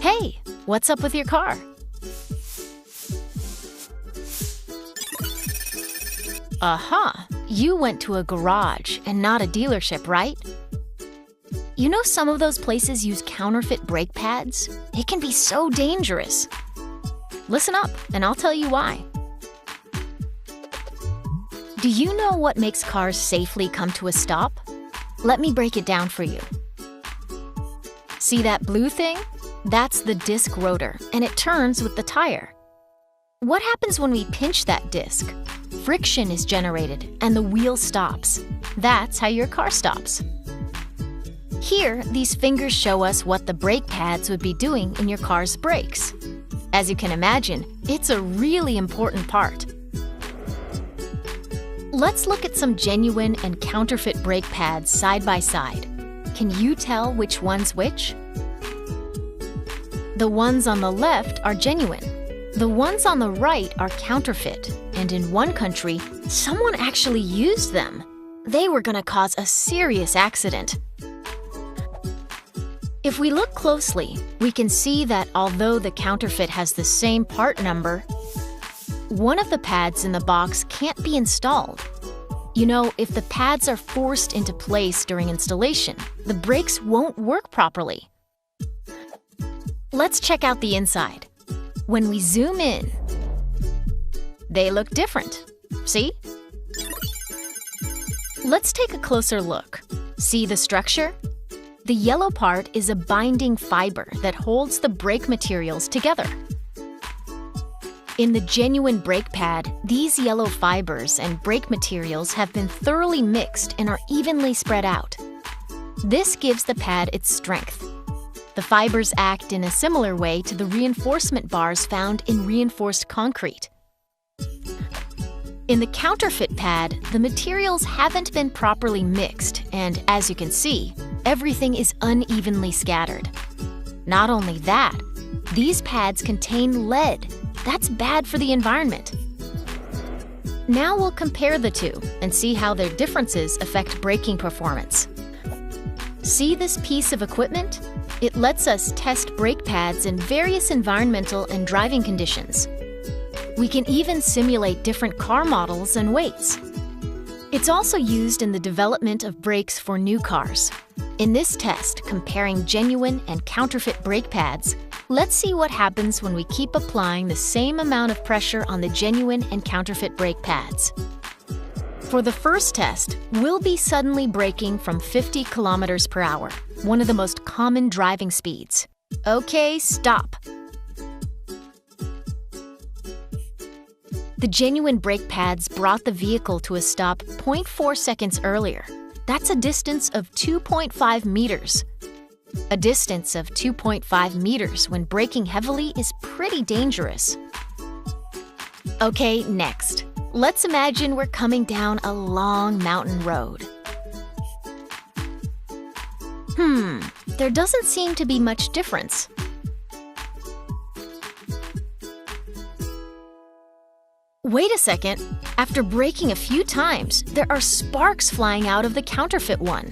Hey, what's up with your car? Aha! You went to a garage and not a dealership, right? You know some of those places use counterfeit brake pads? It can be so dangerous. Listen up, and I'll tell you why. Do you know what makes cars safely come to a stop? Let me break it down for you. See that blue thing? That's the disc rotor, and it turns with the tire. What happens when we pinch that disc? Friction is generated, and the wheel stops. That's how your car stops. Here, these fingers show us what the brake pads would be doing in your car's brakes. As you can imagine, it's a really important part. Let's look at some genuine and counterfeit brake pads side by side. Can you tell which one's which? The ones on the left are genuine. The ones on the right are counterfeit, and in one country, someone actually used them. They were going to cause a serious accident. If we look closely, we can see that although the counterfeit has the same part number, one of the pads in the box can't be installed. You know, if the pads are forced into place during installation, the brakes won't work properly. Let's check out the inside. When we zoom in, they look different. See? Let's take a closer look. See the structure? The yellow part is a binding fiber that holds the brake materials together. In the genuine brake pad, these yellow fibers and brake materials have been thoroughly mixed and are evenly spread out. This gives the pad its strength. The fibers act in a similar way to the reinforcement bars found in reinforced concrete. In the counterfeit pad, the materials haven't been properly mixed, and as you can see, everything is unevenly scattered. Not only that, these pads contain lead. That's bad for the environment. Now we'll compare the two and see how their differences affect braking performance. See this piece of equipment? It lets us test brake pads in various environmental and driving conditions. We can even simulate different car models and weights. It's also used in the development of brakes for new cars. In this test, comparing genuine and counterfeit brake pads, let's see what happens when we keep applying the same amount of pressure on the genuine and counterfeit brake pads. For the first test, we'll be suddenly braking from 50 kilometers per hour, one of the most common driving speeds. Okay, stop. The genuine brake pads brought the vehicle to a stop 0.4 seconds earlier. That's a distance of 2.5 meters. A distance of 2.5 meters when braking heavily is pretty dangerous. Okay, next. Let's imagine we're coming down a long mountain road. There doesn't seem to be much difference. Wait a second. After braking a few times, there are sparks flying out of the counterfeit one.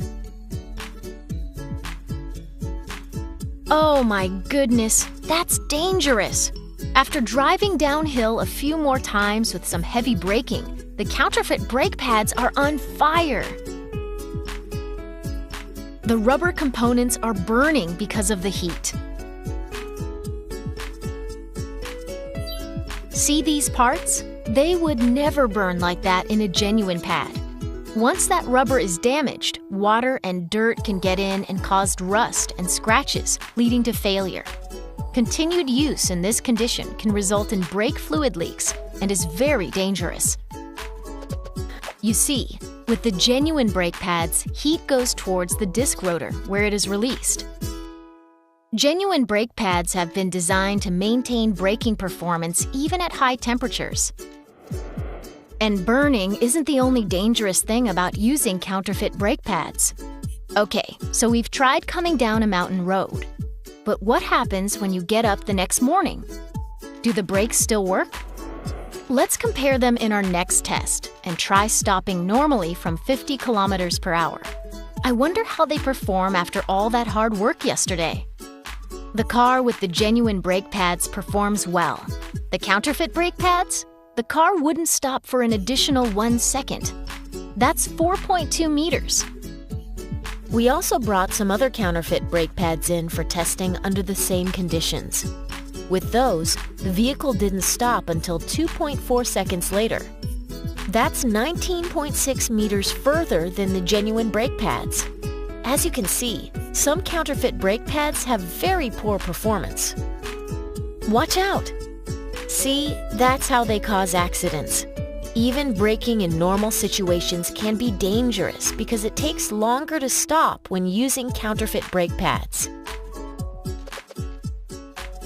Oh my goodness, that's dangerous! After driving downhill a few more times with some heavy braking, the counterfeit brake pads are on fire. The rubber components are burning because of the heat. See these parts? They would never burn like that in a genuine pad. Once that rubber is damaged, water and dirt can get in and cause rust and scratches, leading to failure. Continued use in this condition can result in brake fluid leaks and is very dangerous. You see, with the genuine brake pads, heat goes towards the disc rotor where it is released. Genuine brake pads have been designed to maintain braking performance even at high temperatures. And burning isn't the only dangerous thing about using counterfeit brake pads. Okay, so we've tried coming down a mountain road. But what happens when you get up the next morning? Do the brakes still work? Let's compare them in our next test and try stopping normally from 50 kilometers per hour. I wonder how they perform after all that hard work yesterday. The car with the genuine brake pads performs well. The counterfeit brake pads? The car wouldn't stop for an additional 1 second. That's 4.2 meters. We also brought some other counterfeit brake pads in for testing under the same conditions. With those, the vehicle didn't stop until 2.4 seconds later. That's 19.6 meters further than the genuine brake pads. As you can see, some counterfeit brake pads have very poor performance. Watch out! See, that's how they cause accidents. Even braking in normal situations can be dangerous because it takes longer to stop when using counterfeit brake pads.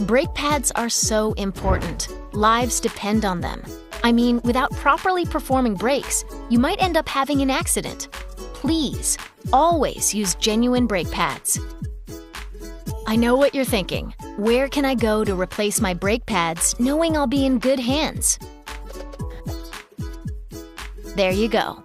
Brake pads are so important. Lives depend on them. I mean, without properly performing brakes, you might end up having an accident. Please, always use genuine brake pads. I know what you're thinking. Where can I go to replace my brake pads knowing I'll be in good hands? There you go.